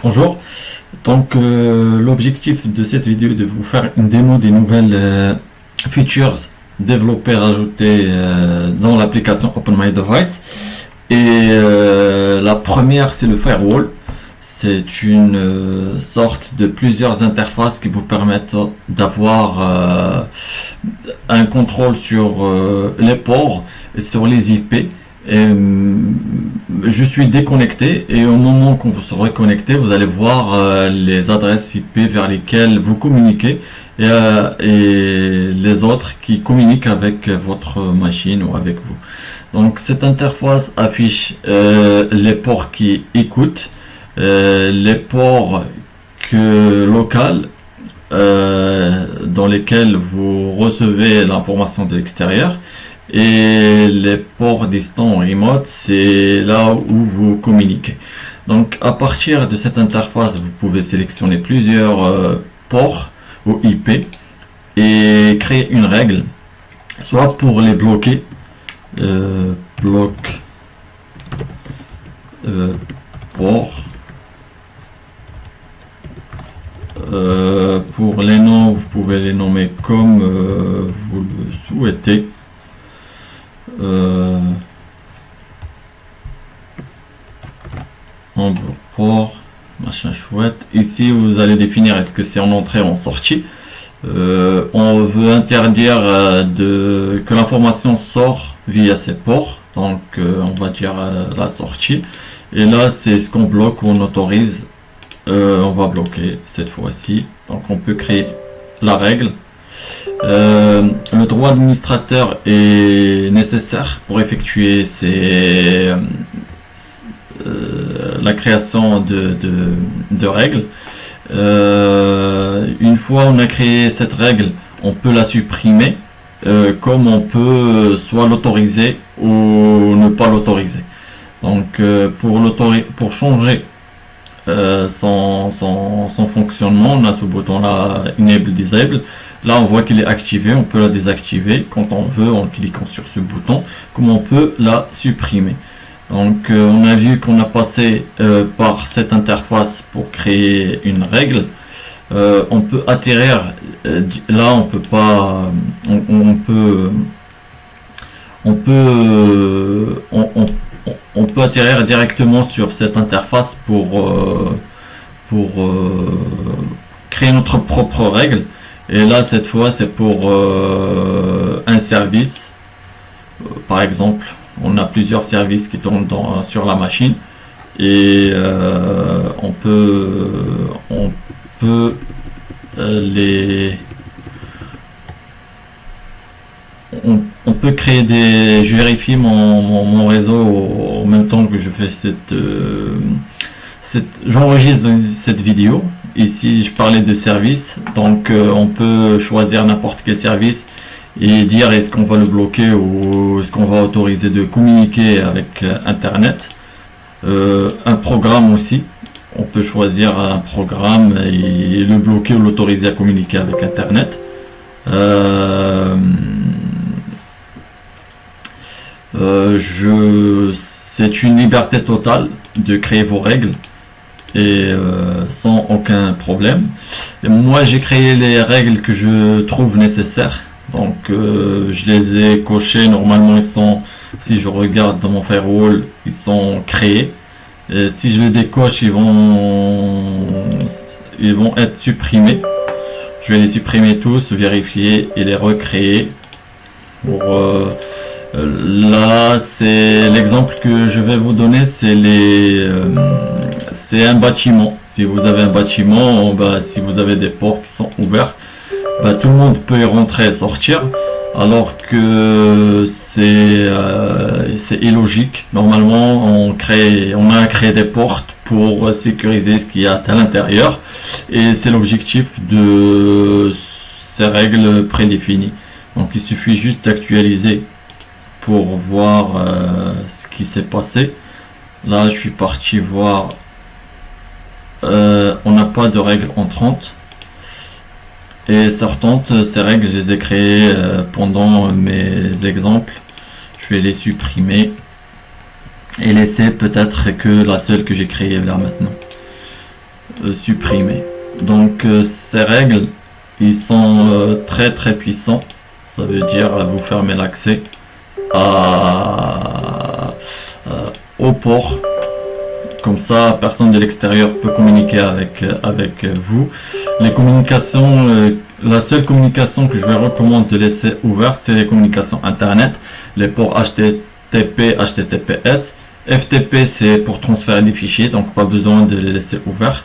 Bonjour, l'objectif de cette vidéo est de vous faire une démo des nouvelles features développées et rajoutées dans l'application OpenMyDevice. La première, c'est le firewall. C'est une sorte de plusieurs interfaces qui vous permettent d'avoir un contrôle sur les ports et sur les IP. Je suis déconnecté et au moment où vous serez connecté, vous allez voir les adresses IP vers lesquelles vous communiquez et les autres qui communiquent avec votre machine ou avec vous. Donc cette interface affiche les ports qui écoutent, les ports locaux dans lesquels vous recevez l'information de l'extérieur, et les ports distants remote, c'est là où vous communiquez. Donc à partir de cette interface, vous pouvez sélectionner plusieurs ports ou IP et créer une règle, soit pour les bloquer, bloc port. Pour les noms, vous pouvez les nommer comme vous le souhaitez. En bloc port, machin chouette. Ici, vous allez définir est-ce que c'est en entrée ou en sortie. On veut interdire que l'information sort via ces ports. Donc, on va dire la sortie. Et là, c'est ce qu'on bloque ou on autorise. On va bloquer cette fois-ci. Donc on peut créer la règle. Le droit administrateur est nécessaire pour effectuer la création de règles. Une fois on a créé cette règle, on peut la supprimer, comme on peut soit l'autoriser ou ne pas l'autoriser. Donc pour changer son fonctionnement, on a ce bouton là, Enable Disable. Là on voit qu'il est activé, on peut la désactiver quand on veut en cliquant sur ce bouton, comme on peut la supprimer. Donc on a vu qu'on a passé par cette interface pour créer une règle. On peut atterrir, là on peut pas, on peut atterrir directement sur cette interface pour créer notre propre règle. Et là cette fois c'est pour un service. Par exemple, on a plusieurs services qui tournent sur la machine et on peut créer des... Je vérifie mon réseau en même temps que je fais j'enregistre cette vidéo. Ici je parlais de service, donc on peut choisir n'importe quel service et dire est-ce qu'on va le bloquer ou est-ce qu'on va autoriser de communiquer avec internet. Un programme aussi, on peut choisir un programme et le bloquer ou l'autoriser à communiquer avec internet. C'est une liberté totale de créer vos règles et sans aucun problème. Et moi j'ai créé les règles que je trouve nécessaires, donc je les ai cochées. Normalement ils sont, si je regarde dans mon firewall, ils sont créés, et si je les décoche ils vont être supprimés. Je vais les supprimer tous, vérifier et les recréer. Pour là c'est l'exemple que je vais vous donner, c'est un bâtiment. Si vous avez un bâtiment, si vous avez des ports qui sont ouverts, tout le monde peut y rentrer et sortir, alors que c'est illogique. Normalement on a créé des portes pour sécuriser ce qu'il y a à l'intérieur, et c'est l'objectif de ces règles prédéfinies. Donc il suffit juste d'actualiser pour voir ce qui s'est passé. Là je suis parti voir, on n'a pas de règles entrantes et sortantes. Ces règles je les ai créées pendant mes exemples. Je vais les supprimer et laisser peut-être que la seule que j'ai créée là maintenant. supprimer. Donc ces règles, ils sont très très puissants. Ça veut dire vous fermez l'accès au port. Comme ça, personne de l'extérieur peut communiquer avec vous. Les communications, la seule communication que je vais recommander de laisser ouverte, c'est les communications Internet, les ports HTTP, HTTPS. FTP, c'est pour transférer des fichiers, donc pas besoin de les laisser ouverts.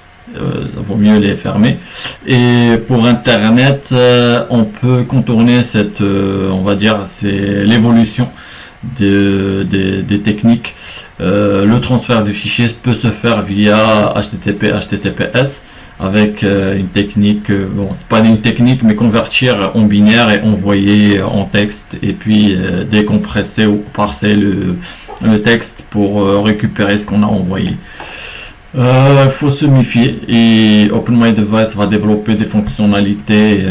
Vaut mieux les fermer. Et pour Internet, on peut contourner cette, on va dire, c'est l'évolution des techniques. Le transfert du fichier peut se faire via HTTP, HTTPS avec une technique, bon, c'est pas une technique, mais convertir en binaire et envoyer en texte et puis décompresser ou parser le texte pour récupérer ce qu'on a envoyé. Faut se méfier, et OpenMyDevice va développer des fonctionnalités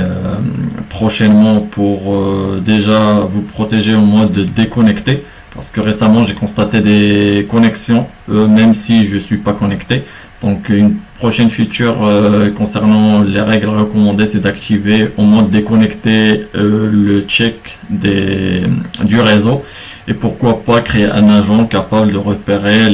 prochainement pour déjà vous protéger en mode déconnecté, parce que récemment j'ai constaté des connexions même si je suis pas connecté. Donc une prochaine feature concernant les règles recommandées, c'est d'activer en mode déconnecté le check du réseau, et pourquoi pas créer un agent capable de repérer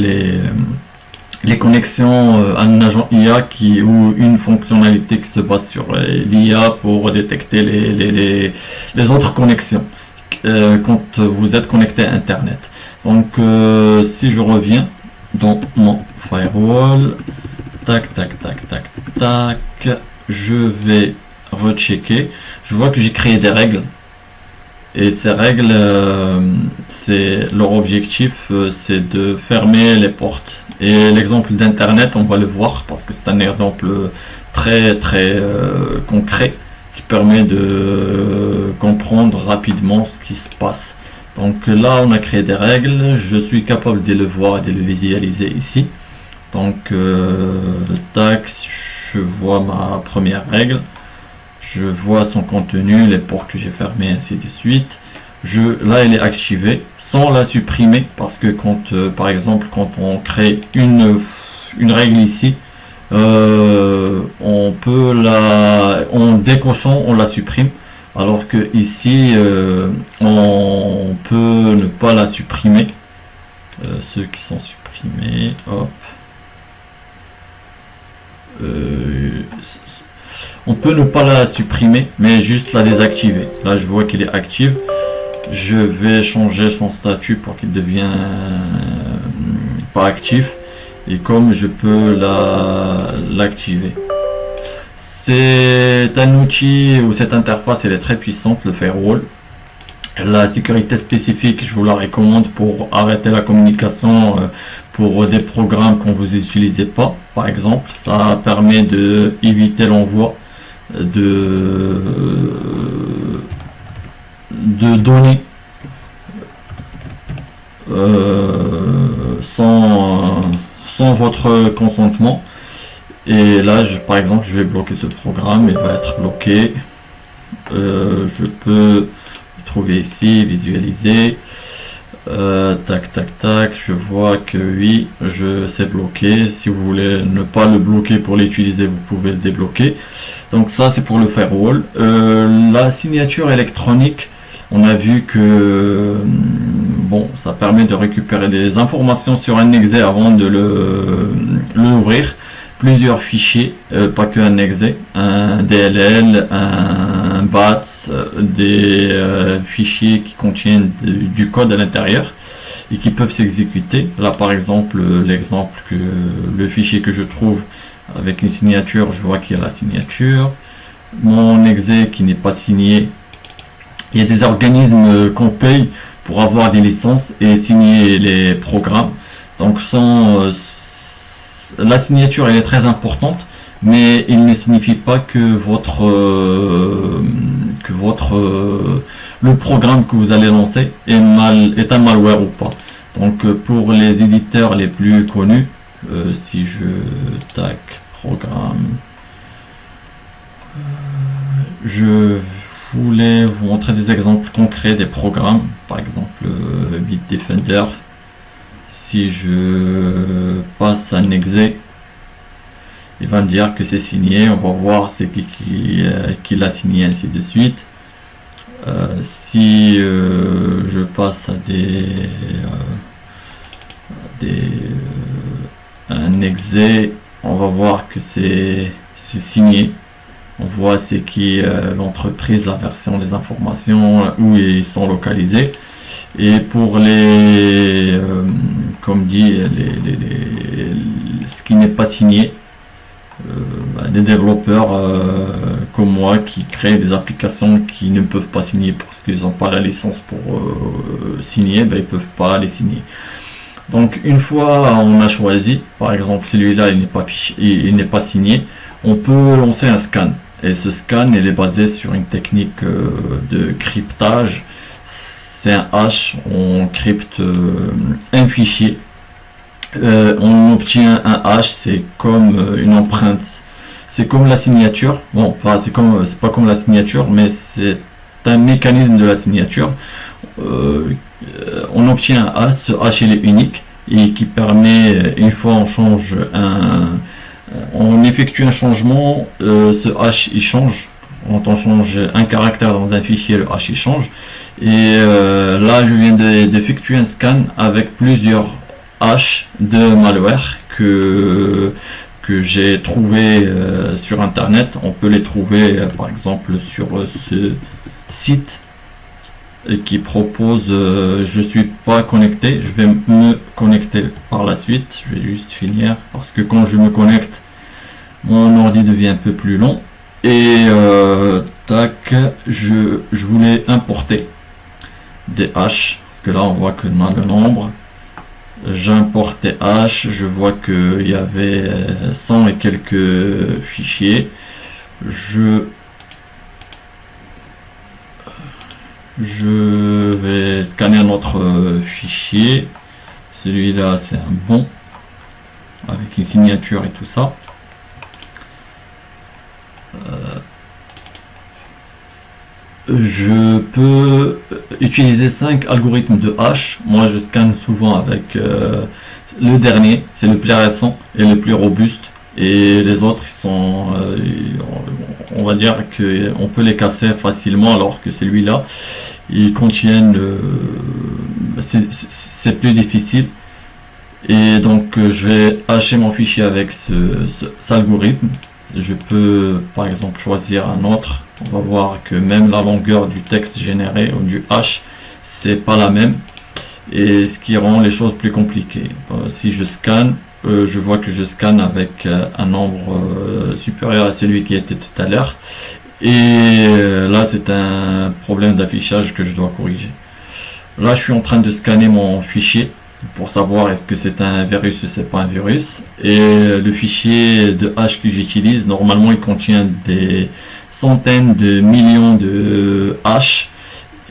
les connexions, un agent IA ou une fonctionnalité qui se base sur l'IA pour détecter les autres connexions quand vous êtes connecté à Internet. Donc si je reviens dans mon firewall, tac tac tac tac tac, je vais rechecker. Je vois que j'ai créé des règles, et ces règles, leur objectif, c'est de fermer les portes. Et l'exemple d'internet, on va le voir parce que c'est un exemple très très concret qui permet de comprendre rapidement ce qui se passe. Donc là, on a créé des règles, je suis capable de le voir et de le visualiser ici. Donc tac, je vois ma première règle, je vois son contenu, les ports que j'ai fermés, ainsi de suite. Là, elle est activée sans la supprimer, parce que quand par exemple quand on crée une règle ici, on peut en décochant on la supprime, alors que ici on peut ne pas la supprimer. Ceux qui sont supprimés, hop, on peut ne pas la supprimer mais juste la désactiver. Là je vois qu'il est active, je vais changer son statut pour qu'il devienne pas actif, et comme je peux l'activer. C'est un outil où cette interface elle est très puissante, le firewall. La sécurité spécifique, je vous la recommande pour arrêter la communication pour des programmes qu'on vous utilisez pas, par exemple. Ça permet de éviter l'envoi de données sans votre consentement. Et là, par exemple, je vais bloquer ce programme, il va être bloqué. Je peux le trouver ici, visualiser. Tac tac tac, je vois que oui, c'est bloqué. Si vous voulez ne pas le bloquer pour l'utiliser, vous pouvez le débloquer. Donc ça, c'est pour le firewall. La signature électronique, on a vu que bon, ça permet de récupérer des informations sur un exe avant de l'ouvrir. Plusieurs fichiers, pas que un exe, un DLL, un BATS, des fichiers qui contiennent du code à l'intérieur et qui peuvent s'exécuter. Là par exemple, le fichier que je trouve avec une signature, je vois qu'il y a la signature. Mon exe qui n'est pas signé, il y a des organismes qu'on paye pour avoir des licences et signer les programmes. Donc la signature elle est très importante, mais il ne signifie pas que le programme que vous allez lancer est un malware ou pas. Donc pour les éditeurs les plus connus, si je tac programme, je voulais vous montrer des exemples concrets des programmes. Par exemple Bitdefender. Si je passe un exe, il va me dire que c'est signé, on va voir c'est qui l'a signé, ainsi de suite. Si je passe à un exe, on va voir que c'est signé. On voit c'est qui l'entreprise, la version des informations, où ils sont localisés. Et pour comme dit, ce qui n'est pas signé, des développeurs comme moi qui créent des applications qui ne peuvent pas signer parce qu'ils n'ont pas la licence pour signer, ils ne peuvent pas les signer. Donc une fois on a choisi, par exemple celui-là il n'est pas signé, on peut lancer un scan. Et ce scan il est basé sur une technique de cryptage. C'est un hash, on crypte un fichier. On obtient un hash, c'est comme une empreinte, c'est comme la signature. Bon, enfin, c'est pas comme la signature, mais c'est un mécanisme de la signature. On obtient un hash, ce hash il est unique et qui permet, une fois on effectue un changement, ce hash il change. Quand on change un caractère dans un fichier, le hash il change. Et là, je viens d'effectuer un scan avec plusieurs hash de malware que j'ai trouvé sur internet. On peut les trouver par exemple sur ce site qui propose je suis pas connecté, je vais me connecter par la suite. Je vais juste finir parce que quand je me connecte mon ordi devient un peu plus long. Et tac, je voulais importer des hash parce que là on voit que dans le nombre j'importe des hash, je vois qu'il y avait 100 et quelques fichiers. Je vais scanner un autre fichier, celui-là c'est un bon avec une signature et tout ça. Je peux utiliser 5 algorithmes de hash. Moi je scanne souvent avec le dernier, c'est le plus récent et le plus robuste, et les autres ils sont on va dire qu'on peut les casser facilement, alors que celui-là ils contiennent c'est plus difficile. Et donc je vais hacher mon fichier avec cet algorithme. Je peux par exemple choisir un autre. On va voir que même la longueur du texte généré ou du hash c'est pas la même, et ce qui rend les choses plus compliquées. Si je scanne, je vois que je scanne avec un nombre supérieur à celui qui était tout à l'heure, et là c'est un problème d'affichage que je dois corriger. Là je suis en train de scanner mon fichier pour savoir est-ce que c'est un virus ou c'est pas un virus, et le fichier de hash que j'utilise normalement il contient des centaines de millions de hash,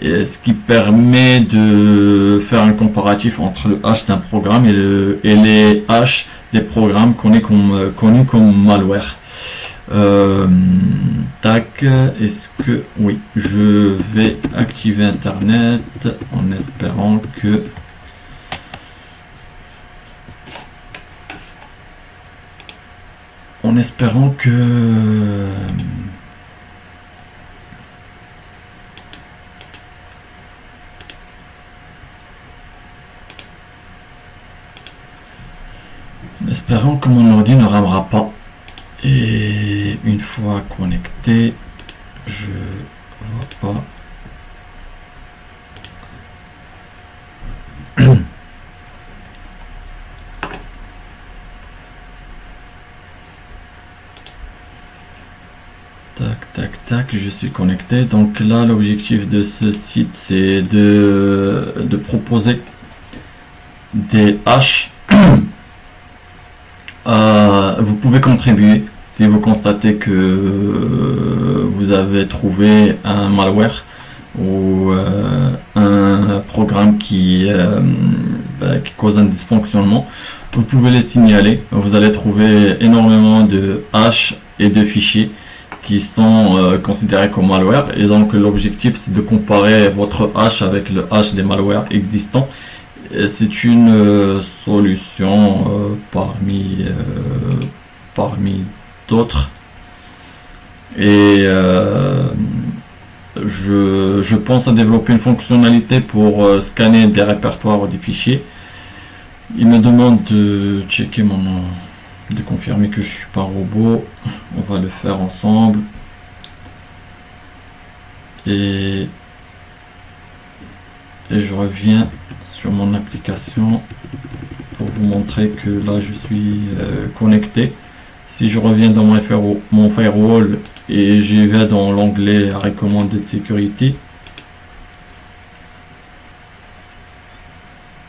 ce qui permet de faire un comparatif entre le hash d'un programme et les hash des programmes connus comme malware. Tac, est-ce que oui, je vais activer internet en espérant que mon ordi ne ramera pas. Et une fois connecté, je vois pas. Tac, je suis connecté. Donc là l'objectif de ce site c'est de proposer des hash. Vous pouvez contribuer si vous constatez que vous avez trouvé un malware ou un programme qui cause un dysfonctionnement. Vous pouvez les signaler. Vous allez trouver énormément de hash et de fichiers qui sont considérés comme malware, et donc l'objectif c'est de comparer votre hash avec le hash des malwares existants. C'est une solution parmi d'autres. Et je pense à développer une fonctionnalité pour scanner des répertoires ou des fichiers. Il me demande de checker mon nom, de confirmer que je suis pas un robot. On va le faire ensemble. Et je reviens sur mon application pour vous montrer que là je suis connecté. Si je reviens dans mon firewall et j'y vais dans l'onglet Recommended Security,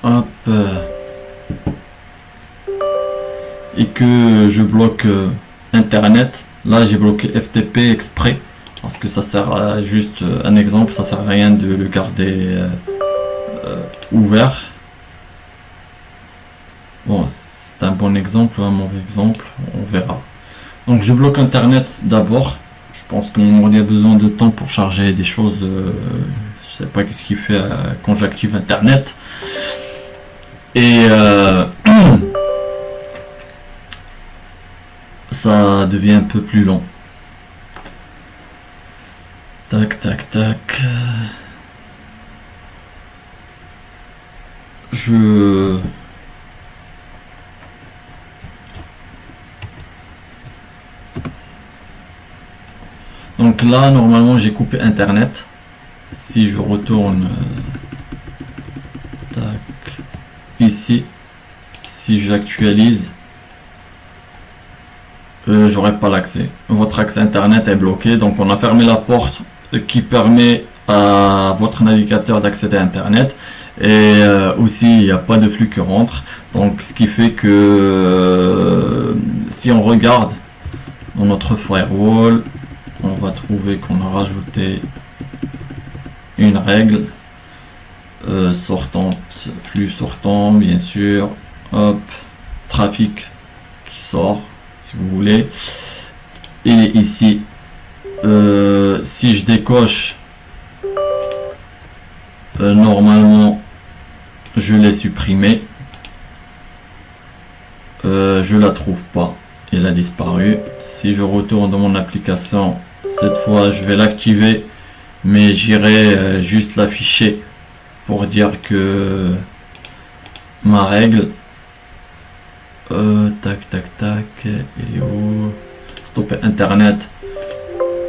hop, et que je bloque internet, là j'ai bloqué FTP exprès parce que ça sert à juste un exemple, ça sert à rien de le garder ouvert. Bon, c'est un bon exemple ou un mauvais exemple, on verra. Donc je bloque internet d'abord. Je pense que mon ordi a besoin de temps pour charger des choses. Je sais pas qu'est-ce qu'il fait quand j'active internet. Et ça devient un peu plus long. Tac tac tac. Donc là, normalement, j'ai coupé internet. Si je retourne tac, ici, si j'actualise, j'aurai pas l'accès. Votre accès internet est bloqué, donc on a fermé la porte qui permet à votre navigateur d'accéder à internet. Et aussi, il n'y a pas de flux qui rentre. Donc, ce qui fait que si on regarde dans notre firewall, on va trouver qu'on a rajouté une règle sortante, flux sortant, bien sûr. Hop, trafic qui sort, si vous voulez. Il est ici. Si je décoche, normalement, je l'ai supprimé. Je la trouve pas, elle a disparu. Si je retourne dans mon application, cette fois je vais l'activer, mais j'irai juste l'afficher pour dire que ma règle tac tac tac, elle est où? Stopper internet,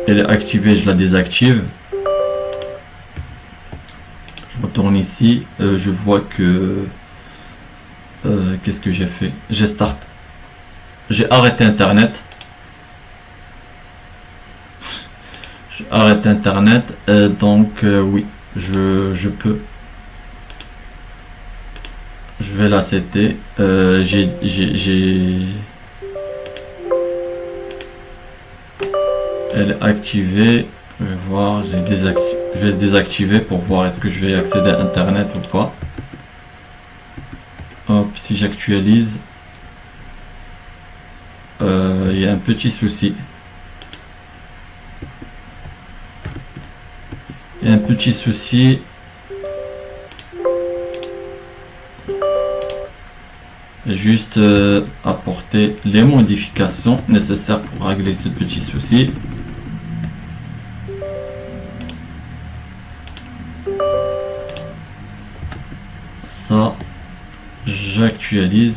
elle est activée, je la désactive. Je retourne ici, je vois que qu'est-ce que j'ai fait? J'ai arrêté internet. J'ai arrêté internet, donc oui, je peux. Je vais la setter. Elle est activée. Je vais voir, je vais désactiver pour voir est-ce que je vais accéder à internet ou pas. Hop, si j'actualise, il y a un petit souci. Il y a un petit souci. Juste apporter les modifications nécessaires pour régler ce petit souci. Ça, j'actualise.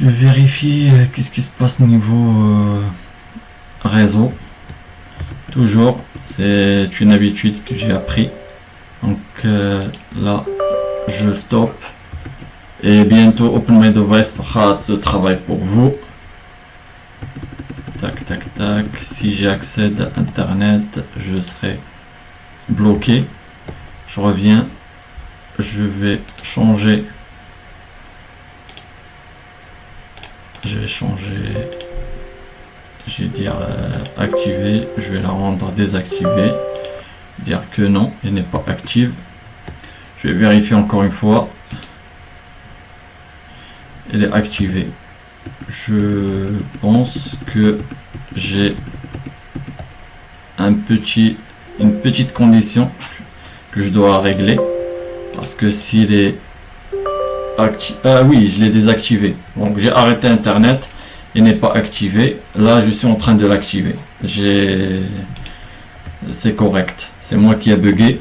Je vérifie qu'est-ce qui se passe au niveau réseau. Toujours, c'est une habitude que j'ai appris. Donc là, je stoppe. Et bientôt, OpenMyDevice fera ce travail pour vous. Tac, tac, tac. Si j'accède à Internet, je serai bloqué. Je reviens. Je vais changer. Je vais changer. Je vais dire activer. Je vais la rendre désactivée. Dire que non, elle n'est pas active. Je vais vérifier encore une fois. Elle est activée. je pense que j'ai une petite condition que je dois régler, parce que s'il est activé, ah oui, je l'ai désactivé, donc j'ai arrêté internet, il n'est pas activé, là je suis en train de l'activer, c'est correct, c'est moi qui ai bugué.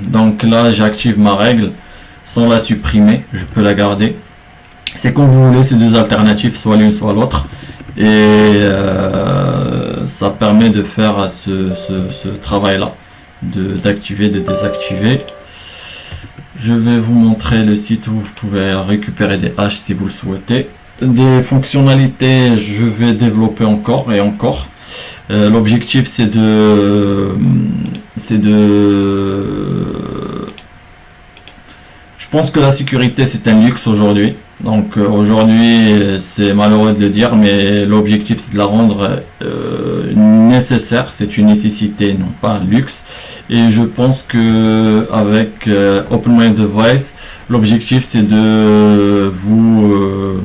Donc là j'active ma règle sans la supprimer, je peux la garder. C'est comme vous voulez, c'est deux alternatives, soit l'une soit l'autre, et ça permet de faire ce travail là, d'activer, de désactiver. Je vais vous montrer le site où vous pouvez récupérer des haches si vous le souhaitez. Des fonctionnalités, je vais développer encore et encore. L'objectif c'est de je pense que la sécurité c'est un luxe aujourd'hui, donc aujourd'hui c'est malheureux de le dire, mais l'objectif c'est de la rendre nécessaire, c'est une nécessité, non pas un luxe. Et je pense que avec OpenMyDevice, l'objectif c'est de vous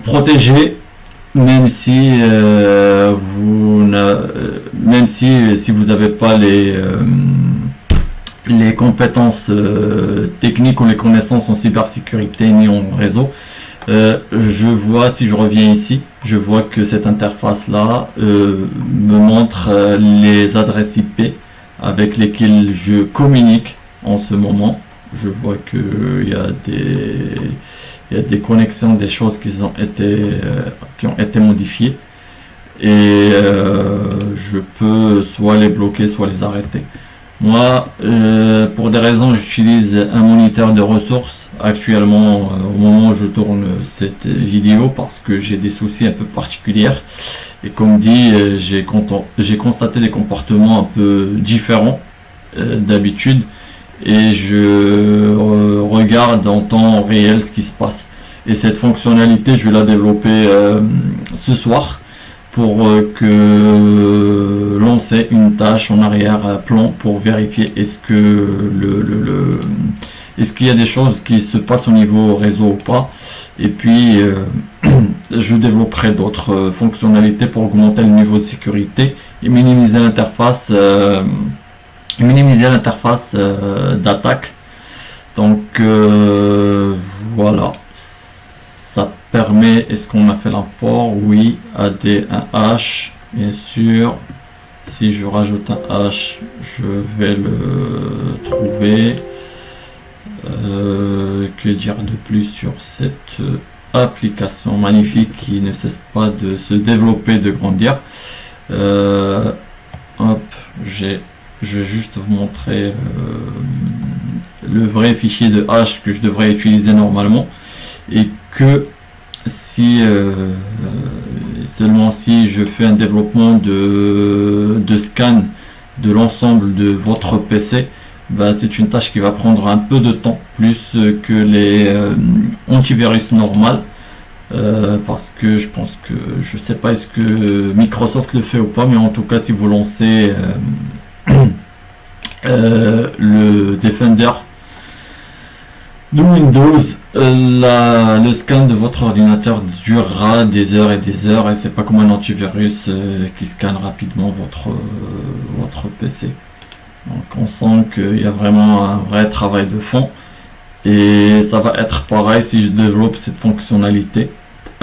protéger, même si si vous n'avez pas les compétences techniques ou les connaissances en cybersécurité ni en réseau. Je vois, si je reviens ici, je vois que cette interface là me montre les adresses IP avec lesquelles je communique en ce moment. Je vois que il y a des connexions, des choses qui ont été modifiées, et je peux soit les bloquer, soit les arrêter. Moi, pour des raisons, j'utilise un moniteur de ressources actuellement au moment où je tourne cette vidéo, parce que j'ai des soucis un peu particuliers. Et comme dit, j'ai constaté des comportements un peu différents d'habitude, et je regarde en temps réel ce qui se passe. Et cette fonctionnalité, je vais la développer ce soir, pour lancer une tâche en arrière-plan pour vérifier est-ce qu'il y a des choses qui se passent au niveau réseau ou pas. Et puis je développerai d'autres fonctionnalités pour augmenter le niveau de sécurité et minimiser l'interface d'attaque. Donc voilà, ça permet, est-ce qu'on a fait l'import? Oui, AD1H, bien sûr. Si je rajoute un H, je vais le trouver. Que dire de plus sur cette application magnifique qui ne cesse pas de se développer, de grandir. Hop, je vais juste vous montrer le vrai fichier de hash que je devrais utiliser normalement, et que si seulement si je fais un développement de scan de l'ensemble de votre PC, ben, c'est une tâche qui va prendre un peu de temps, plus que les antivirus normales, parce que je pense que, je sais pas est-ce que Microsoft le fait ou pas, mais en tout cas si vous lancez le Defender de Windows, le scan de votre ordinateur durera des heures et des heures, et c'est pas comme un antivirus qui scanne rapidement votre PC. Donc on sent qu'il y a vraiment un vrai travail de fond, et ça va être pareil si je développe cette fonctionnalité,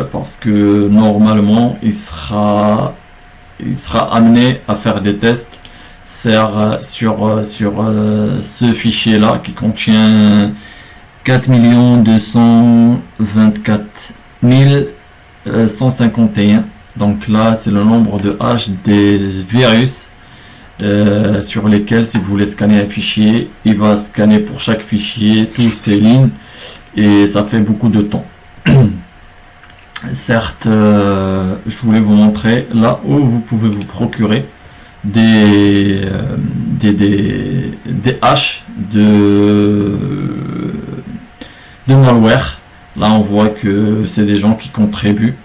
parce que normalement il sera amené à faire des tests sur ce fichier là qui contient 4 224 151. Donc là c'est le nombre de hash des virus sur lesquels, si vous voulez scanner un fichier, il va scanner pour chaque fichier toutes ces lignes, et ça fait beaucoup de temps. Certes, je voulais vous montrer là où vous pouvez vous procurer des haches de malware. Là on voit que c'est des gens qui contribuent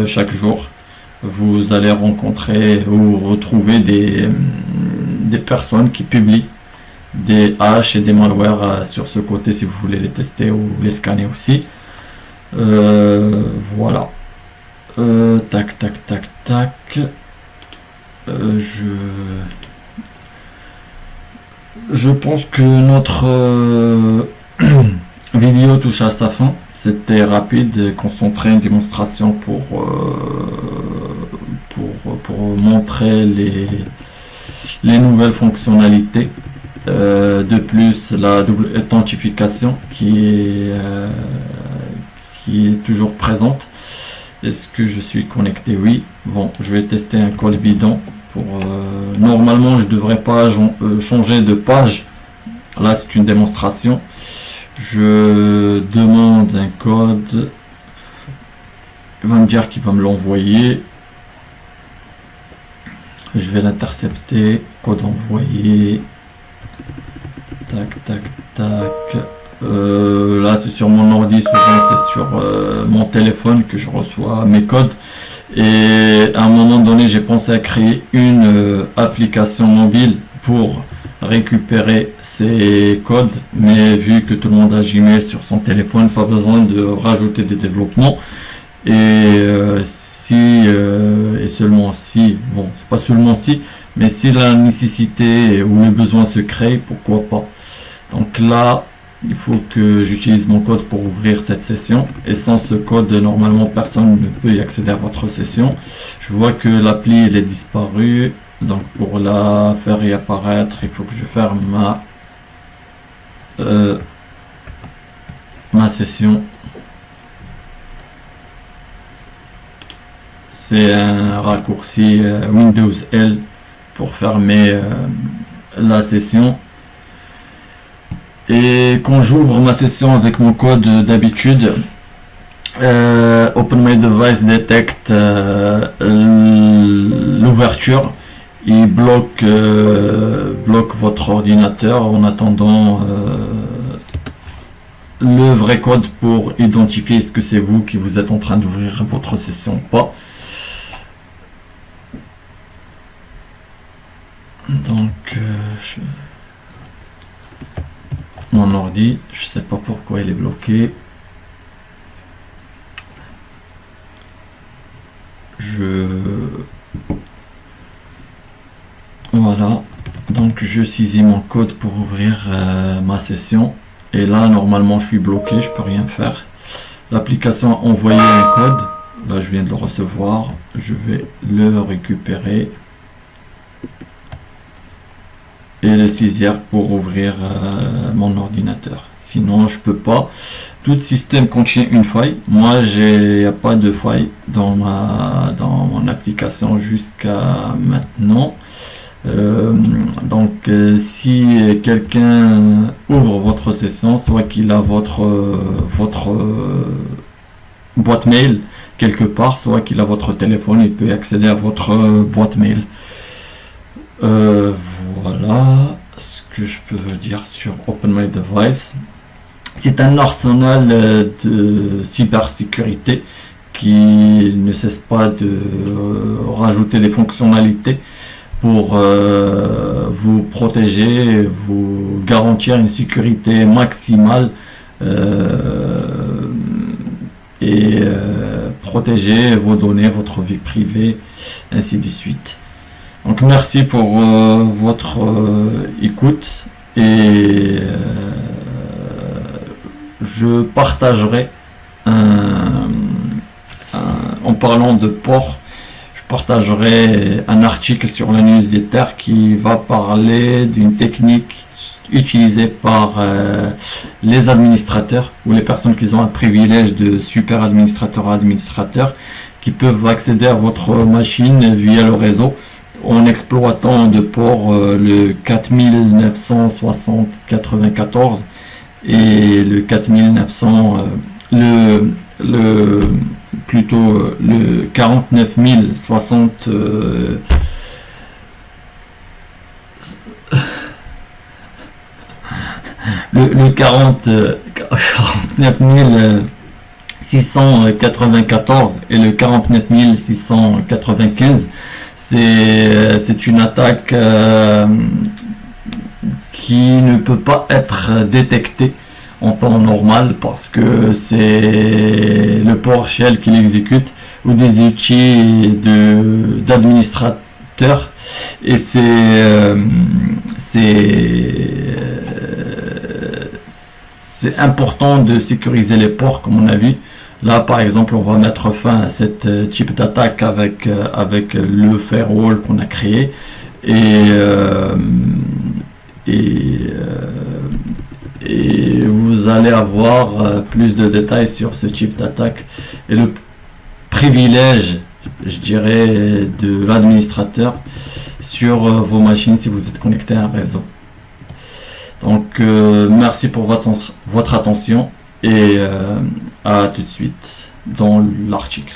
chaque jour. Vous allez rencontrer ou retrouver des personnes qui publient des hashs et des malwares sur ce côté si vous voulez les tester ou les scanner aussi. Voilà. Tac, tac, tac, tac. Je pense que notre vidéo touche à sa fin. C'était rapide, concentré, une démonstration pour montrer les nouvelles fonctionnalités. De plus, la double authentification qui est toujours présente. Est-ce que je suis connecté? Oui. Bon, je vais tester un code bidon. Normalement, je ne devrais pas changer de page. Là, c'est une démonstration. Je demande un code. Il va me dire qu'il va me l'envoyer. Je vais l'intercepter. Code envoyé. Tac, tac, tac. Là, c'est sur mon ordi. Souvent, c'est sur mon téléphone que je reçois mes codes. Et à un moment donné, j'ai pensé à créer une application mobile pour récupérer ces codes, mais vu que tout le monde a Gmail sur son téléphone, pas besoin de rajouter des développements. Et et seulement si, bon, c'est pas seulement si, mais si la nécessité ou le besoin se crée, pourquoi pas. Donc là, il faut que j'utilise mon code pour ouvrir cette session, et sans ce code, normalement personne ne peut y accéder à votre session. Je vois que l'appli elle est disparue, donc pour la faire réapparaître, il faut que je ferme ma session. C'est un raccourci Windows L pour fermer la session. Et quand j'ouvre ma session avec mon code d'habitude, OpenMyDevice détecte l'ouverture, il bloque votre ordinateur en attendant le vrai code pour identifier est-ce que c'est vous qui vous êtes en train d'ouvrir votre session ou pas. Donc mon ordi, je sais pas pourquoi il est bloqué. Voilà, donc je saisis mon code pour ouvrir ma session, et là normalement je suis bloqué, je peux rien faire. L'application a envoyé un code, là je viens de le recevoir, je vais le récupérer et le saisir pour ouvrir mon ordinateur. Sinon je peux pas. Tout système contient une faille. Moi il n'y a pas de faille dans mon application jusqu'à maintenant. Donc si quelqu'un ouvre votre session, soit qu'il a votre boîte mail quelque part, soit qu'il a votre téléphone, il peut accéder à votre boîte mail. Voilà ce que je peux dire sur OpenMyDevice. C'est un arsenal de cybersécurité qui ne cesse pas de rajouter des fonctionnalités pour vous protéger, vous garantir une sécurité maximale et protéger vos données, votre vie privée, ainsi de suite. Donc merci pour votre écoute, et je partagerai en parlant de port, je partagerai un article sur la newsletter qui va parler d'une technique utilisée par les administrateurs ou les personnes qui ont un privilège de super administrateur à administrateur, qui peuvent accéder à votre machine via le réseau en exploitant de port le 4960-94 et le 4900 plutôt le 49060 le 49694 et le 49695. C'est une attaque qui ne peut pas être détecté en temps normal parce que c'est le PowerShell qui l'exécute ou des outils d'administrateur, et c'est important de sécuriser les ports comme on a vu. Là par exemple on va mettre fin à cette type d'attaque avec le firewall qu'on a créé, et vous allez avoir plus de détails sur ce type d'attaque et le privilège, je dirais, de l'administrateur sur vos machines si vous êtes connecté à un réseau. Donc merci pour votre attention, et à tout de suite dans l'article.